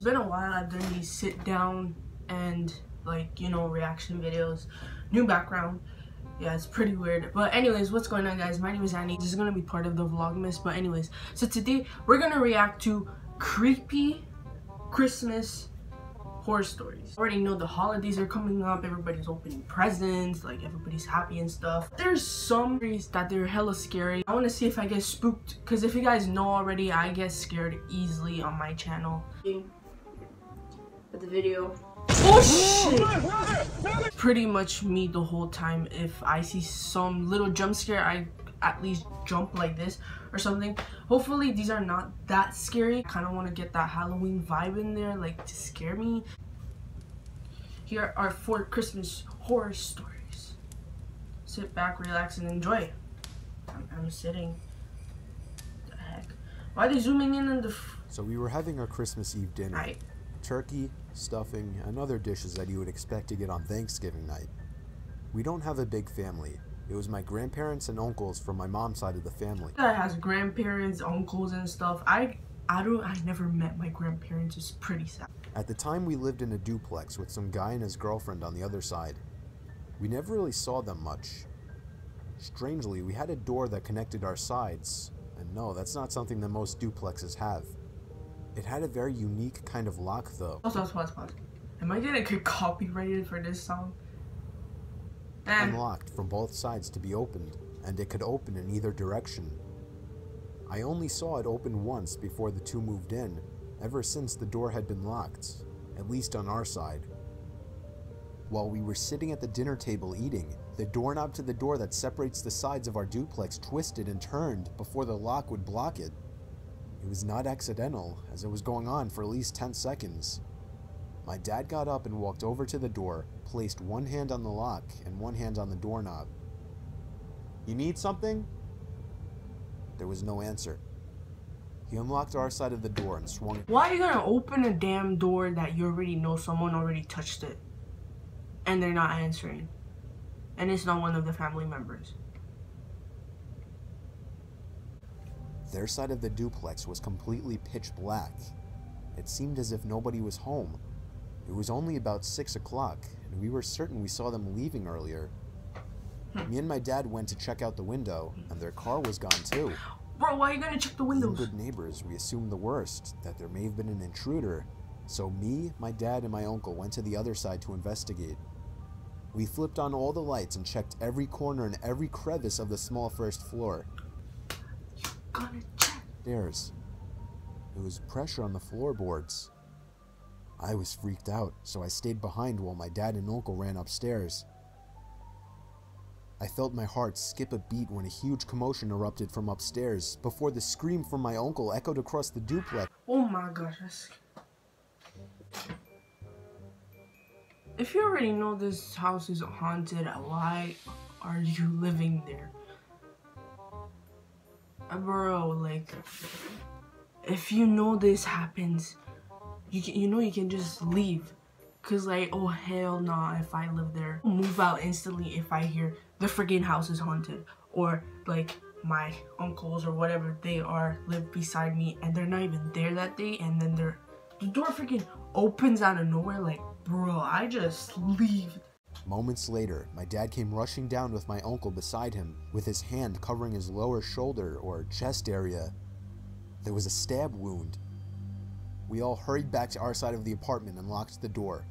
It's been a while I've done these sit down and like, you know, reaction videos. New background. Yeah, it's pretty weird. But anyways, what's going on, guys? My name is Annie. This is gonna be part of the Vlogmas. But anyways, so today we're gonna react to creepy Christmas horror stories. I already know the holidays are coming up, everybody's opening presents, like everybody's happy and stuff. There's some stories that they're hella scary. I want to see if I get spooked, because if you guys know already, I get scared easily on my channel. With the video. Oh shit! Pretty much me the whole time. If I see some little jump scare, I at least jump like this or something. Hopefully these are not that scary. I kind of want to get that Halloween vibe in there, like to scare me. Here are 4 Christmas horror stories. Sit back, relax, and enjoy. I'm sitting. What the heck? Why are they zooming in on the So we were having our Christmas Eve dinner. Right. Turkey, stuffing, and other dishes that you would expect to get on Thanksgiving night. We don't have a big family. It was my grandparents and uncles from my mom's side of the family. That has grandparents, uncles, and stuff. I never met my grandparents. It's pretty sad. At the time, we lived in a duplex with some guy and his girlfriend on the other side. We never really saw them much. Strangely, we had a door that connected our sides, and no, that's not something that most duplexes have. It had a very unique kind of lock, though. Pause. Am I gonna get copyrighted for this song? Unlocked from both sides to be opened, and it could open in either direction. I only saw it open once before the two moved in, ever since the door had been locked, at least on our side. While we were sitting at the dinner table eating, the doorknob to the door that separates the sides of our duplex twisted and turned before the lock would block it. It was not accidental, as it was going on for at least 10 seconds. My dad got up and walked over to the door, placed one hand on the lock and one hand on the doorknob. "You need something?" There was no answer. He unlocked our side of the door and swung it. Why are you gonna open a damn door that you already know someone already touched it and they're not answering, and it's not one of the family members? Their side of the duplex was completely pitch black. It seemed as if nobody was home. It was only about 6 o'clock, and we were certain we saw them leaving earlier. Me and my dad went to check out the window, and their car was gone too. Bro, why are you gonna check the windows? Being good neighbors, we assumed the worst, that there may have been an intruder. So me, my dad, and my uncle went to the other side to investigate. We flipped on all the lights and checked every corner and every crevice of the small first floor. Gonna check. Stairs. There was pressure on the floorboards. I was freaked out, so I stayed behind while my dad and uncle ran upstairs. I felt my heart skip a beat when a huge commotion erupted from upstairs before the scream from my uncle echoed across the duplex. Oh my gosh. If you already know this house is haunted, why are you living there? Bro, like, if you know this happens, you can just leave. Cause like, oh hell nah, if I live there. Move out instantly if I hear the freaking house is haunted. Or like my uncles or whatever they are live beside me and they're not even there that day, and then the door freaking opens out of nowhere. Like, bro, I just leave. Moments later, my dad came rushing down with my uncle beside him, with his hand covering his lower shoulder or chest area. There was a stab wound. We all hurried back to our side of the apartment and locked the door.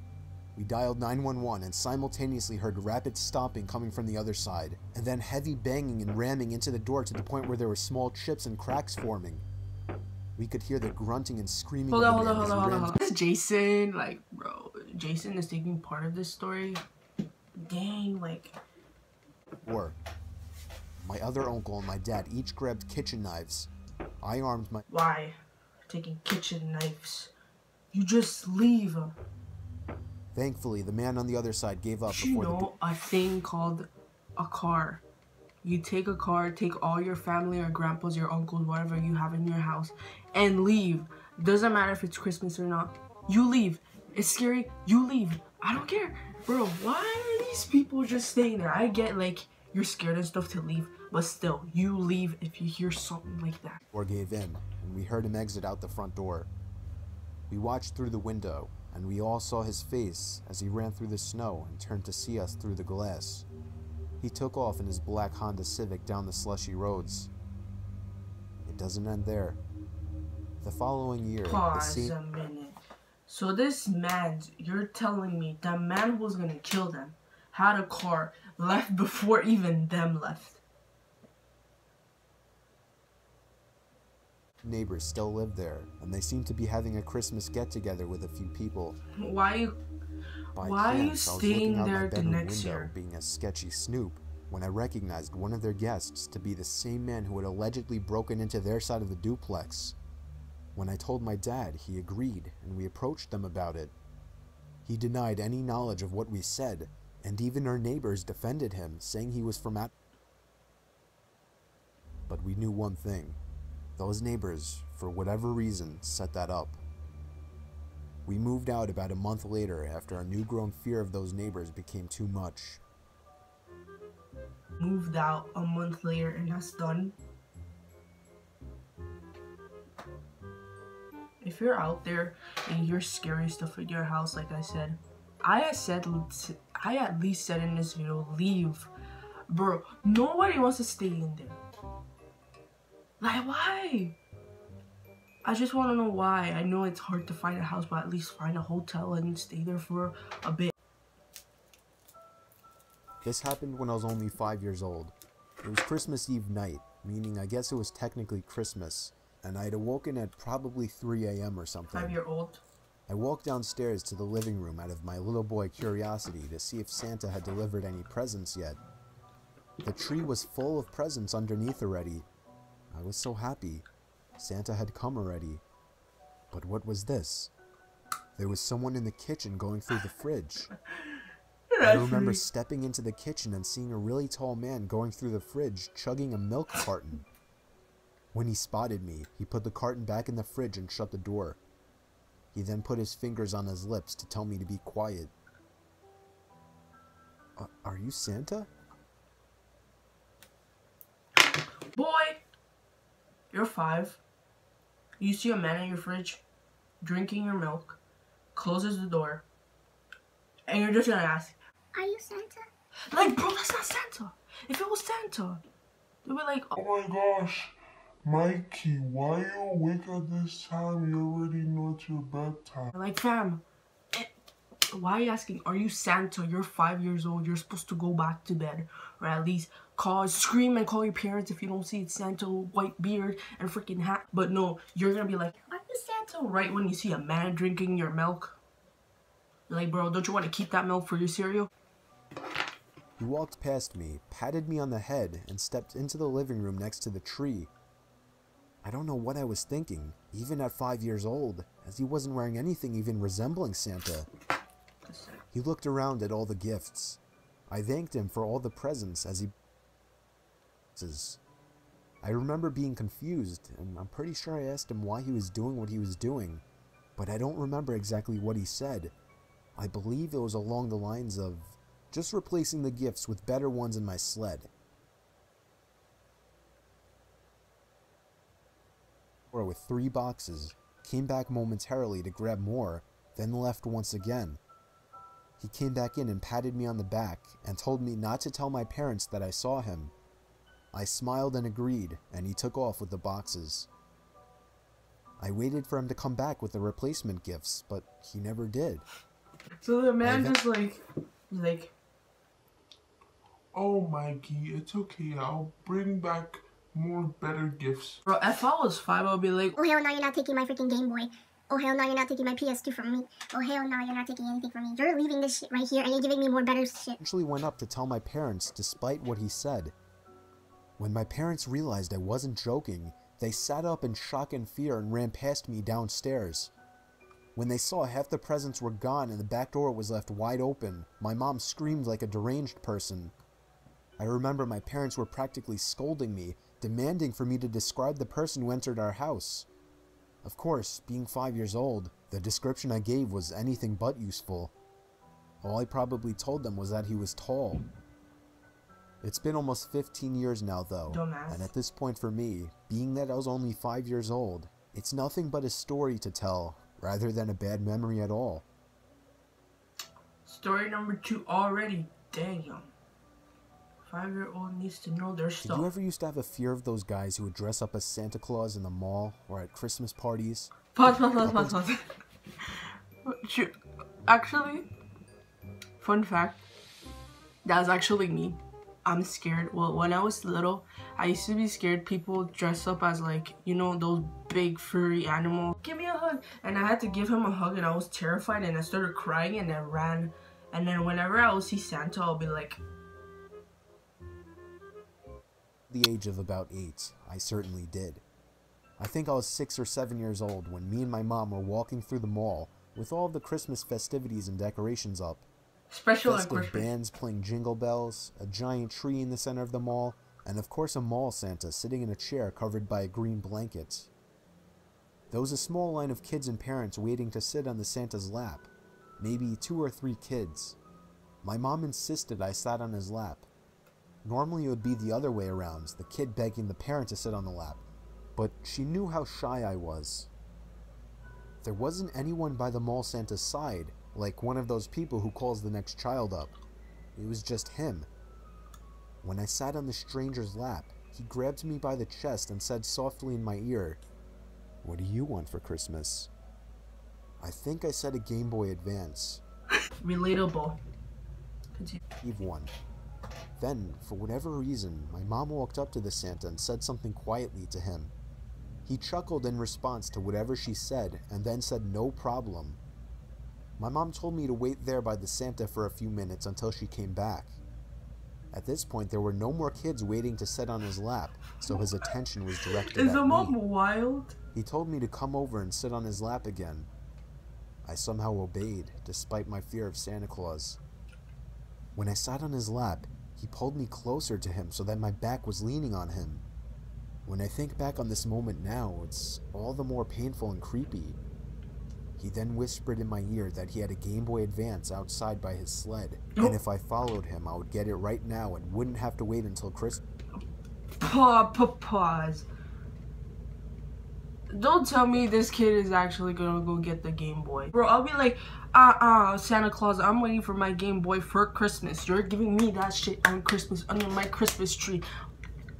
We dialed 911 and simultaneously heard rapid stomping coming from the other side, and then heavy banging and ramming into the door to the point where there were small chips and cracks forming. We could hear the grunting and screaming. Hold on. This is Jason. Like, bro, Jason is taking part of this story. Dang, like. Or my other uncle and my dad each grabbed kitchen knives. I armed my. Why? Taking kitchen knives. You just leave. Thankfully, the man on the other side gave up You before know a thing called a car. You take a car, take all your family or grandpas, your uncles, whatever you have in your house, and leave. Doesn't matter if it's Christmas or not. You leave. It's scary. You leave. I don't care. Bro, why are these people just staying there? I get like you're scared and stuff to leave, but still, you leave if you hear something like that. or gave in, and we heard him exit out the front door. We watched through the window, and we all saw his face as he ran through the snow and turned to see us through the glass. He took off in his black Honda Civic down the slushy roads. It doesn't end there. The following year, Pause a minute. So this man, you're telling me the man who was gonna kill them had a car, left before even them left? Neighbors still live there, and they seem to be having a Christmas get-together with a few people. Why are you staying there the next year? Being a sketchy snoop, when I recognized one of their guests to be the same man who had allegedly broken into their side of the duplex. When I told my dad, he agreed, and we approached them about it. He denied any knowledge of what we said, and even our neighbors defended him, saying he was from out. But we knew one thing. Those neighbors, for whatever reason, set that up. We moved out about a month later after our newgrown fear of those neighbors became too much. Moved out a month later and that's done? If you're out there and you're scary stuff in your house, like I said, I at least said in this video, leave. Bro, nobody wants to stay in there. Like, why? I just want to know why. I know it's hard to find a house, but at least find a hotel and stay there for a bit. This happened when I was only 5 years old. It was Christmas Eve night, meaning I guess it was technically Christmas, and I had awoken at probably 3 a.m. or something. 5-year-old? I walked downstairs to the living room out of my little boy curiosity to see if Santa had delivered any presents yet. The tree was full of presents underneath already. I was so happy. Santa had come already. But what was this? There was someone in the kitchen going through the fridge. I remember stepping into the kitchen and seeing a really tall man going through the fridge chugging a milk carton. When he spotted me, he put the carton back in the fridge and shut the door. He then put his fingers on his lips to tell me to be quiet. Are you Santa? Boy! You're 5. You see a man in your fridge, drinking your milk, closes the door, and you're just gonna ask, are you Santa? Like, bro, that's not Santa. If it was Santa, they'd be like, oh my gosh, Mikey, why you awake at this time? You already know it's your bedtime. Like, fam, why are you asking, are you Santa? You're 5 years old. You're supposed to go back to bed. Or at least scream and call your parents if you don't see it's Santa, white beard, and freaking hat. But no, you're gonna be like, are you Santa? Right when you see a man drinking your milk. You're like, bro, don't you want to keep that milk for your cereal? He walked past me, patted me on the head, and stepped into the living room next to the tree. I don't know what I was thinking, even at 5 years old, as he wasn't wearing anything even resembling Santa. He looked around at all the gifts. I thanked him for all the presents as he... I remember being confused, and I'm pretty sure I asked him why he was doing what he was doing, but I don't remember exactly what he said. I believe it was along the lines of just replacing the gifts with better ones in my sled. Or with 3 boxes, came back momentarily to grab more, then left once again. He came back in and patted me on the back and told me not to tell my parents that I saw him. I smiled and agreed, and he took off with the boxes. I waited for him to come back with the replacement gifts, but he never did. So the man just like, oh Mikey, it's okay, I'll bring back more better gifts. Bro, if I was 5, I'd be like, oh hell no, you're not taking my freaking Game Boy. Oh hell no, you're not taking my PS2 from me. Oh hell no, you're not taking anything from me. You're leaving this shit right here and you're giving me more better shit. I actually went up to tell my parents despite what he said. When my parents realized I wasn't joking, they sat up in shock and fear and ran past me downstairs. When they saw half the presents were gone and the back door was left wide open, my mom screamed like a deranged person. I remember my parents were practically scolding me, demanding for me to describe the person who entered our house. Of course, being 5 years old, the description I gave was anything but useful. All I probably told them was that he was tall. It's been almost 15 years now though, dumbass. And at this point for me, being that I was only 5 years old, it's nothing but a story to tell, rather than a bad memory at all. Story number 2 already. Damn. 5-year-old needs to know their stuff. Did you ever used to have a fear of those guys who would dress up as Santa Claus in the mall or at Christmas parties? Pause. Actually, fun fact, that was actually me. I'm scared. Well, when I was little, I used to be scared people dress up as, like, you know, those big furry animals. Give me a hug. And I had to give him a hug, and I was terrified, and I started crying, and I ran. And then whenever I will see Santa, I'll be like... The age of about 8, I certainly did. I think I was 6 or 7 years old when me and my mom were walking through the mall with all the Christmas festivities and decorations up. Special Festive bands playing jingle bells, a giant tree in the center of the mall, and of course a mall Santa sitting in a chair covered by a green blanket. There was a small line of kids and parents waiting to sit on the Santa's lap. Maybe 2 or 3 kids. My mom insisted I sat on his lap. Normally it would be the other way around, the kid begging the parent to sit on the lap, but she knew how shy I was. There wasn't anyone by the mall Santa's side, like one of those people who calls the next child up. It was just him. When I sat on the stranger's lap, he grabbed me by the chest and said softly in my ear, "What do you want for Christmas?" I think I said a Game Boy Advance. Relatable. Continue. Eve one. Then, for whatever reason, my mom walked up to the Santa and said something quietly to him. He chuckled in response to whatever she said and then said no problem. My mom told me to wait there by the Santa for a few minutes until she came back. At this point, there were no more kids waiting to sit on his lap, so his attention was directed at me. Is the mom wild? He told me to come over and sit on his lap again. I somehow obeyed, despite my fear of Santa Claus. When I sat on his lap, he pulled me closer to him so that my back was leaning on him. When I think back on this moment now, it's all the more painful and creepy. He then whispered in my ear that he had a Game Boy Advance outside by his sled, and if I followed him, I would get it right now and wouldn't have to wait until Christmas. Pause. Don't tell me this kid is actually gonna go get the Game Boy. Bro, I'll be like, Santa Claus, I'm waiting for my Game Boy for Christmas. You're giving me that shit on Christmas, under my Christmas tree.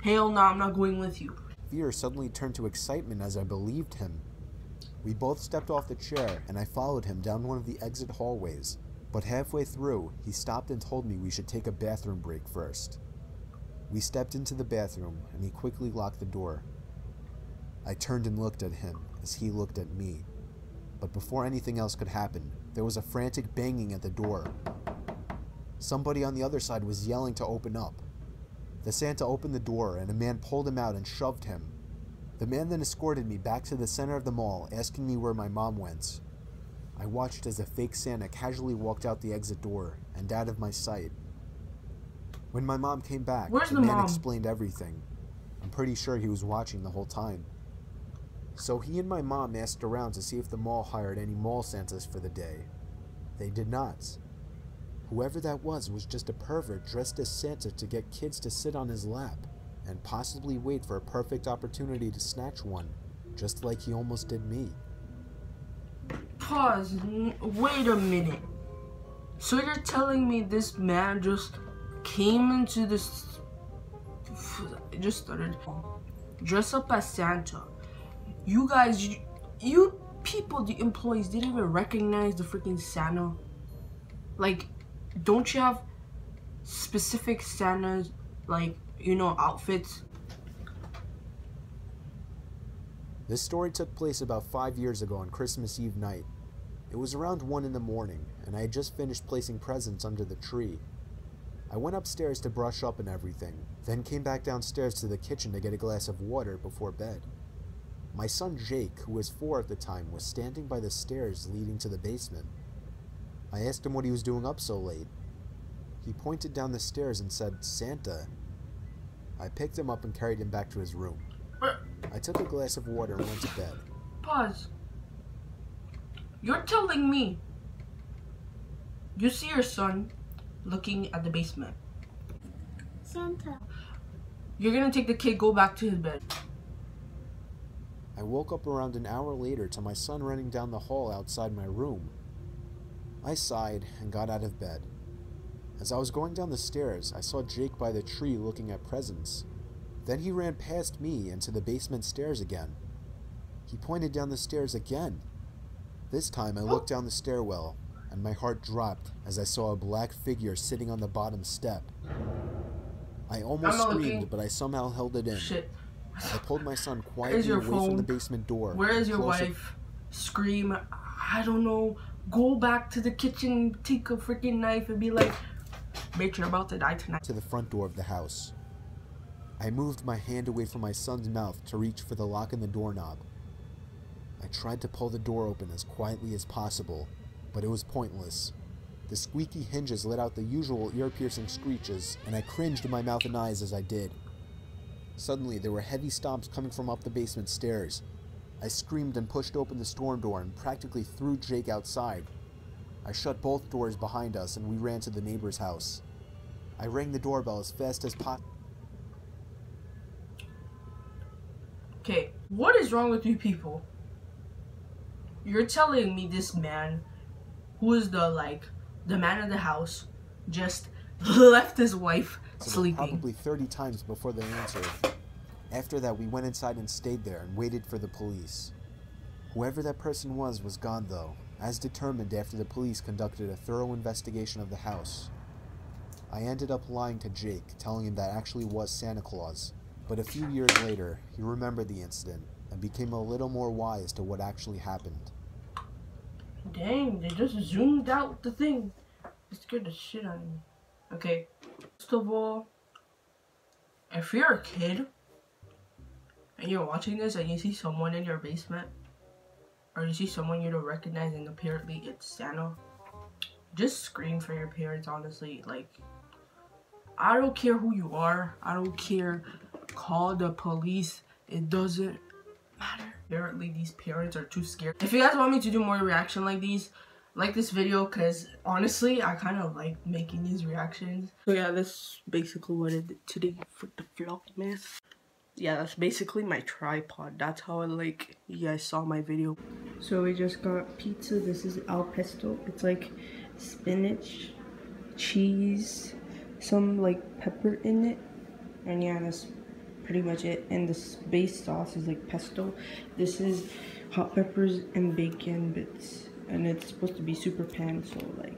Hell no, I'm not going with you. Fear suddenly turned to excitement as I believed him. We both stepped off the chair, and I followed him down one of the exit hallways. But halfway through, he stopped and told me we should take a bathroom break first. We stepped into the bathroom, and he quickly locked the door. I turned and looked at him as he looked at me. But before anything else could happen, there was a frantic banging at the door. Somebody on the other side was yelling to open up. The Santa opened the door, and a man pulled him out and shoved him. The man then escorted me back to the center of the mall, asking me where my mom went. I watched as a fake Santa casually walked out the exit door and out of my sight. When my mom came back, the man explained everything. I'm pretty sure he was watching the whole time. So he and my mom asked around to see if the mall hired any mall Santas for the day. They did not. Whoever that was just a pervert dressed as Santa to get kids to sit on his lap and possibly wait for a perfect opportunity to snatch one, just like he almost did me. Pause. Wait a minute. So you're telling me this man just came into this... just started dress up as Santa. You guys, you people, the employees, didn't even recognize the freaking Santa. Like, don't you have specific Santa's, like, you know, outfits? This story took place about 5 years ago on Christmas Eve night. It was around 1 in the morning, and I had just finished placing presents under the tree. I went upstairs to brush up and everything, then came back downstairs to the kitchen to get a glass of water before bed. My son Jake, who was 4 at the time, was standing by the stairs leading to the basement. I asked him what he was doing up so late. He pointed down the stairs and said, "Santa." I picked him up and carried him back to his room. I took a glass of water and went to bed. Pause. You're telling me you see your son looking at the basement. Santa. You're gonna take the kid, go back to his bed. I woke up around an hour later to my son running down the hall outside my room. I sighed and got out of bed. As I was going down the stairs, I saw Jake by the tree looking at presents. Then he ran past me into the basement stairs again. He pointed down the stairs again. This time I looked down the stairwell, and my heart dropped as I saw a black figure sitting on the bottom step. I almost screamed, but I somehow held it in. Shit. I pulled my son quietly away from the basement door. Where is your wife? Scream, I don't know, go back to the kitchen, take a freaking knife and be like, bitch, you're about to die tonight. To the front door of the house. I moved my hand away from my son's mouth to reach for the lock in the doorknob. I tried to pull the door open as quietly as possible, but it was pointless. The squeaky hinges let out the usual ear-piercing screeches, and I cringed in my mouth and eyes as I did. Suddenly, there were heavy stomps coming from up the basement stairs. I screamed and pushed open the storm door and practically threw Jake outside. I shut both doors behind us and we ran to the neighbor's house. I rang the doorbell as fast as possible. Okay, what is wrong with you people? You're telling me this man, who is the man of the house, just left his wife sleeping. Probably 30 times before they answered. After that, we went inside and stayed there and waited for the police. Whoever that person was gone though, as determined after the police conducted a thorough investigation of the house. I ended up lying to Jake, telling him that actually was Santa Claus, but a few years later, he remembered the incident and became a little more wise to what actually happened. Dang, they just zoomed out the thing. It scared the shit out of me. Okay, first of all, if you're a kid and you're watching this and you see someone in your basement, or you see someone you don't recognize and apparently it's Santa, just scream for your parents, honestly. Like, I don't care who you are, I don't care, call the police, it doesn't matter. Apparently these parents are too scared. If you guys want me to do more reaction like these, like this video, because honestly I kind of like making these reactions. So yeah, that's basically what I did today for the vlogmas. Yeah, that's basically my tripod. That's how you guys saw my video. So we just got pizza. This is al pesto. It's like spinach, cheese, some like pepper in it, and yeah, that's pretty much it. And this base sauce is like pesto. This is hot peppers and bacon bits, and it's supposed to be super pan, so like